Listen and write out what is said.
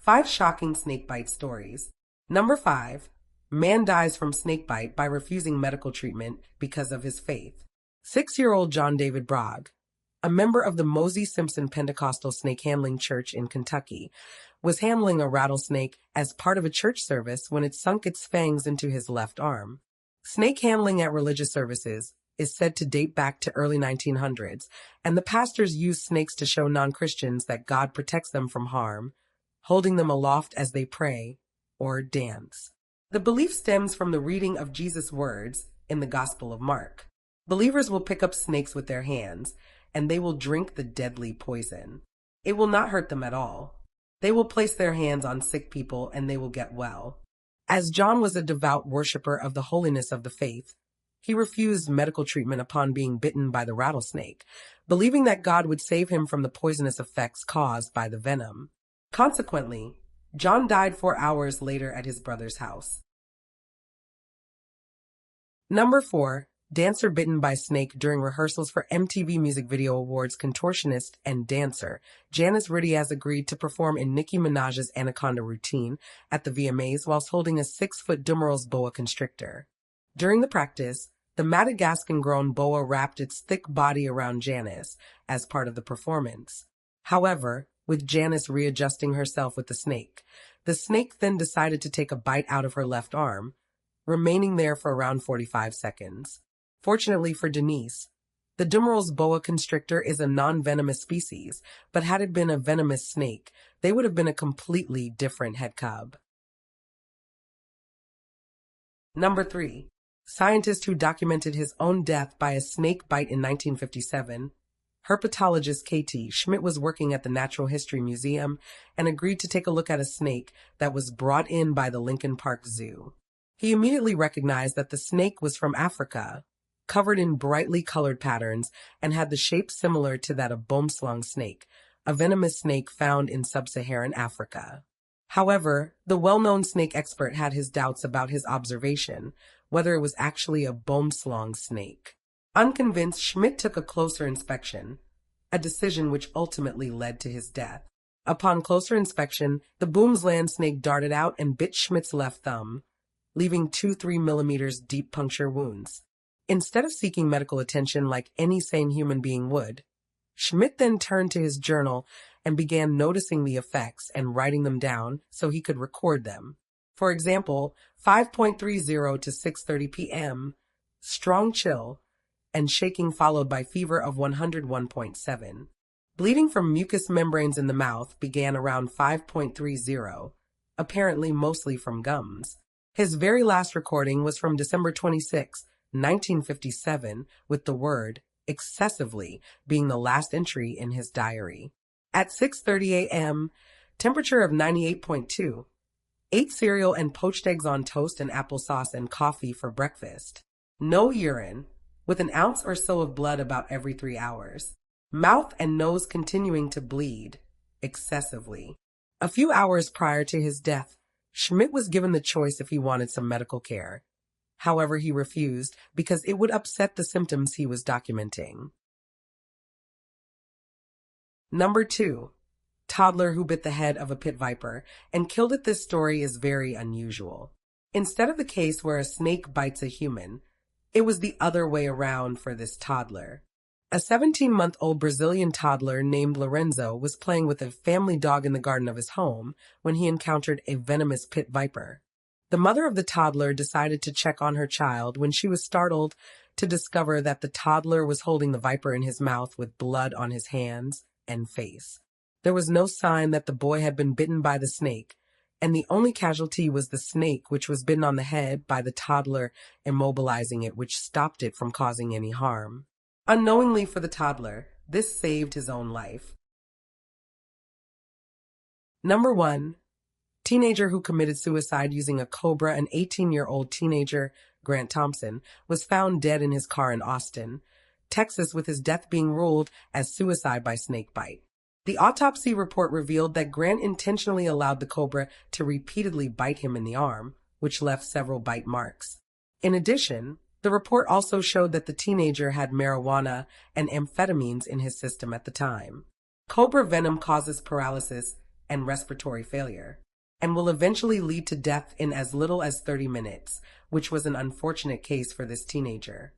5 shocking snakebite stories. Number 5. Man dies from snakebite by refusing medical treatment because of his faith. 6-year-old John David Bragg, a member of the Mossy Simpson Pentecostal snake handling church in Kentucky, was handling a rattlesnake as part of a church service when it sunk its fangs into his left arm. Snake handling at religious services is said to date back to early 1900s, and the pastors use snakes to show non-Christians that God protects them from harm, holding them aloft as they pray or dance. The belief stems from the reading of Jesus' words in the Gospel of Mark. Believers will pick up snakes with their hands, and they will drink the deadly poison. It will not hurt them at all. They will place their hands on sick people, and they will get well. As John was a devout worshiper of the holiness of the faith, he refused medical treatment upon being bitten by the rattlesnake, believing that God would save him from the poisonous effects caused by the venom. Consequently, John died 4 hours later at his brother's house. Number 4. Dancer bitten by snake during rehearsals for MTV Music Video Awards. Contortionist and dancer Janice Riddy has agreed to perform in Nicki Minaj's Anaconda routine at the VMAs whilst holding a 6-foot Dumerel's boa constrictor. During the practice, the Madagascan-grown boa wrapped its thick body around Janice as part of the performance. However, with Janice readjusting herself with the snake then decided to take a bite out of her left arm, remaining there for around 45 seconds. Fortunately for Denise, the Dumerel's boa constrictor is a non-venomous species, but had it been a venomous snake, they would have been a completely different head cub. Number 3. Scientist who documented his own death by a snake bite in 1957. Herpetologist K.T. Schmidt was working at the Natural History Museum and agreed to take a look at a snake that was brought in by the Lincoln Park Zoo. He immediately recognized that the snake was from Africa, covered in brightly colored patterns, and had the shape similar to that of boomslang snake, a venomous snake found in sub-Saharan Africa. However, the well-known snake expert had his doubts about his observation, whether it was actually a boomslang snake. Unconvinced, Schmidt took a closer inspection, a decision which ultimately led to his death. Upon closer inspection, the boomslang snake darted out and bit Schmidt's left thumb, leaving 2 3-millimeter deep puncture wounds. Instead of seeking medical attention like any sane human being would, Schmidt then turned to his journal and began noticing the effects and writing them down so he could record them. For example, 5.30 to 6:30 p.m., strong chill, and shaking followed by fever of 101.7. Bleeding from mucous membranes in the mouth began around 5.30, apparently mostly from gums. His very last recording was from December 26, 1957, with the word excessively being the last entry in his diary. At 6:30 a.m., temperature of 98.2, ate cereal and poached eggs on toast and applesauce and coffee for breakfast. No urine, with an ounce or so of blood about every 3 hours. Mouth and nose continuing to bleed excessively. A few hours prior to his death, Schmidt was given the choice if he wanted some medical care. However, he refused because it would upset the symptoms he was documenting. Number 2. Toddler who bit the head of a pit viper and killed it. This story is very unusual. Instead of the case where a snake bites a human, it was the other way around for this toddler. A 17-month-old Brazilian toddler named Lorenzo was playing with a family dog in the garden of his home when he encountered a venomous pit viper. The mother of the toddler decided to check on her child when she was startled to discover that the toddler was holding the viper in his mouth with blood on his hands and face. There was no sign that the boy had been bitten by the snake, and the only casualty was the snake, which was bitten on the head by the toddler immobilizing it, which stopped it from causing any harm. Unknowingly for the toddler, this saved his own life. Number 1. Teenager who committed suicide using a cobra. An 18-year-old teenager, Grant Thompson, was found dead in his car in Austin, Texas, with his death being ruled as suicide by snakebite. The autopsy report revealed that Grant intentionally allowed the cobra to repeatedly bite him in the arm, which left several bite marks. In addition, the report also showed that the teenager had marijuana and amphetamines in his system at the time. Cobra venom causes paralysis and respiratory failure, and will eventually lead to death in as little as 30 minutes, which was an unfortunate case for this teenager.